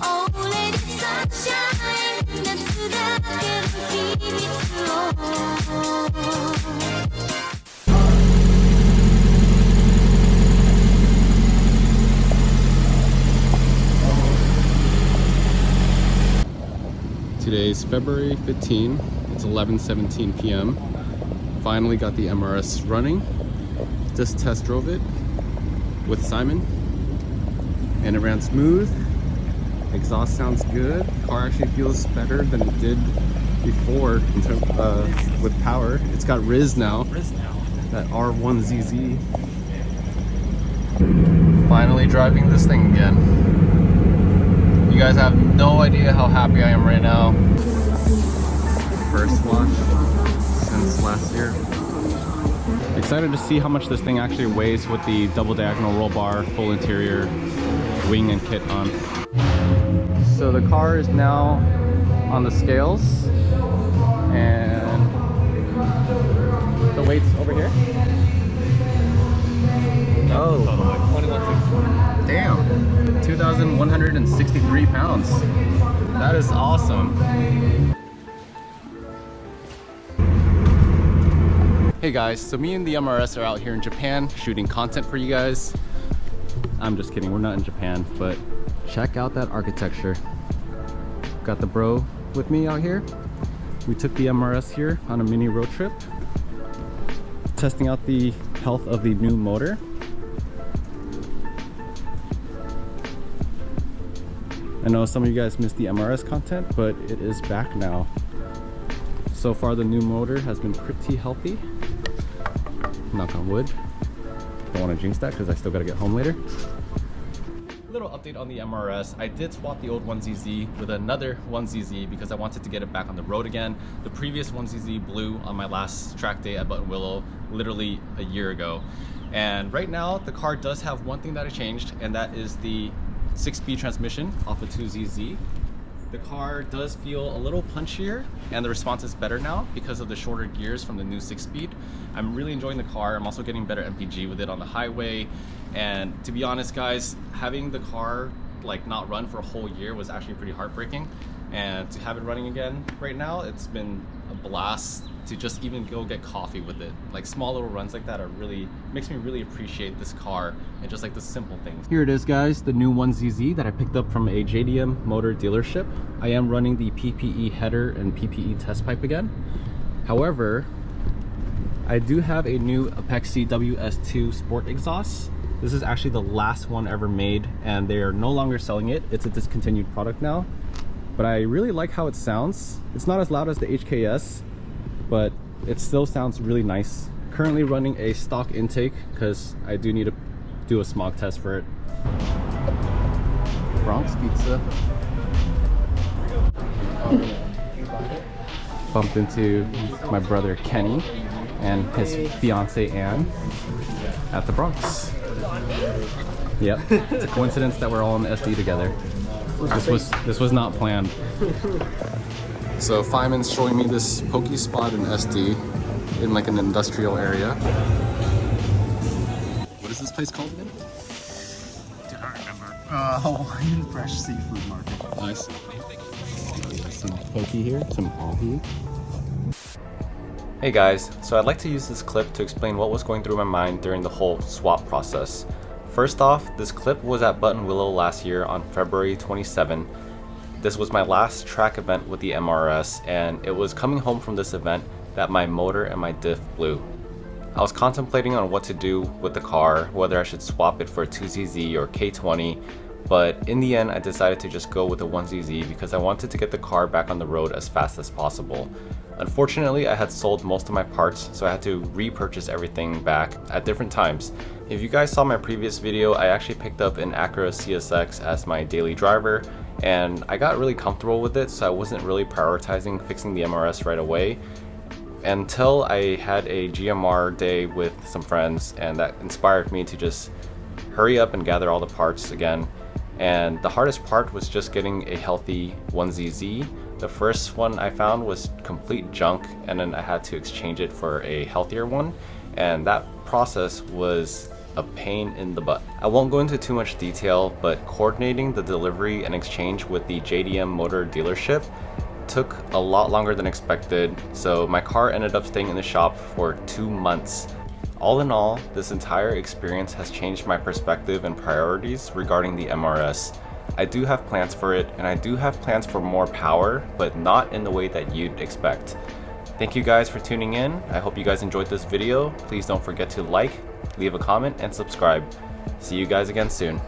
Oh Lady Sunshine 夏だけの秘密を Today's February 15. It's 11:17 p.m. Finally got the MRS running. Just test drove it with Simon and it ran smooth. Exhaust sounds good. Car actually feels better than it did before in terms with power. It's got Riz now. That R1ZZ. Finally driving this thing again. You guys have no idea how happy I am right now. First wash since last year. Excited to see how much this thing actually weighs with the double diagonal roll bar, full interior, wing and kit on. So the car is now on the scales and the weight's over here. Oh, damn, 2,163 pounds. That is awesome. Hey guys, so me and the MRS are out here in Japan shooting content for you guys. I'm just kidding, we're not in Japan, but check out that architecture. Got the bro with me out here. We took the MRS here on a mini road trip, testing out the health of the new motor. I know some of you guys missed the MRS content, but it is back now. So far the new motor has been pretty healthy. Knock on wood. Don't want to jinx that because I still got to get home later. Little update on the MRS. I did swap the old 1ZZ with another 1ZZ because I wanted to get it back on the road again. The previous 1ZZ blew on my last track day at Button Willow literally a year ago. And right now the car does have one thing that I changed, and that is the 6-speed transmission off of 2ZZ. The car does feel a little punchier and the response is better now because of the shorter gears from the new 6-speed. I'm really enjoying the car. I'm also getting better MPG with it on the highway. And to be honest guys, having the car like not run for a whole year was actually pretty heartbreaking. And to have it running again right now, it's been a blast to just even go get coffee with it. Like small little runs like that are really, makes me really appreciate this car and just like the simple things. Here it is guys, the new 1ZZ that I picked up from a JDM motor dealership. I am running the PPE header and PPE test pipe again. However, I do have a new Apexi WS2 Sport exhaust. This is actually the last one ever made and they are no longer selling it. It's a discontinued product now. But I really like how it sounds. It's not as loud as the HKS, but it still sounds really nice. Currently running a stock intake because I do need to do a smog test for it. Bronx Pizza. Bumped into my brother Kenny and his fiance Anne at the Bronx. Yep, it's a coincidence that we're all in the SD together. This was not planned. So Fineman's showing me this Poke spot in SD in like an industrial area. What is this place called again? Do not remember. Hawaiian Fresh Seafood Market. Nice. Some Poke here, some ahi. Hey guys, so I'd like to use this clip to explain what was going through my mind during the whole swap process. First off, this clip was at Button Willow last year on February 27. This was my last track event with the MRS, and it was coming home from this event that my motor and my diff blew. I was contemplating on what to do with the car, whether I should swap it for a 2ZZ or K20, but in the end I decided to just go with the 1ZZ because I wanted to get the car back on the road as fast as possible. Unfortunately, I had sold most of my parts, so I had to repurchase everything back at different times. If you guys saw my previous video, I actually picked up an Acura CSX as my daily driver, and I got really comfortable with it, so I wasn't really prioritizing fixing the MRS right away until I had a GMR day with some friends, and that inspired me to just hurry up and gather all the parts again. And the hardest part was just getting a healthy 1ZZ. The first one I found was complete junk, and then I had to exchange it for a healthier one, and that process was a pain in the butt. I won't go into too much detail, but coordinating the delivery and exchange with the JDM motor dealership took a lot longer than expected, so my car ended up staying in the shop for 2 months. All in all, this entire experience has changed my perspective and priorities regarding the MRS. I do have plans for it, and I do have plans for more power, but not in the way that you'd expect. Thank you guys for tuning in. I hope you guys enjoyed this video. Please don't forget to like, leave a comment, and subscribe. See you guys again soon.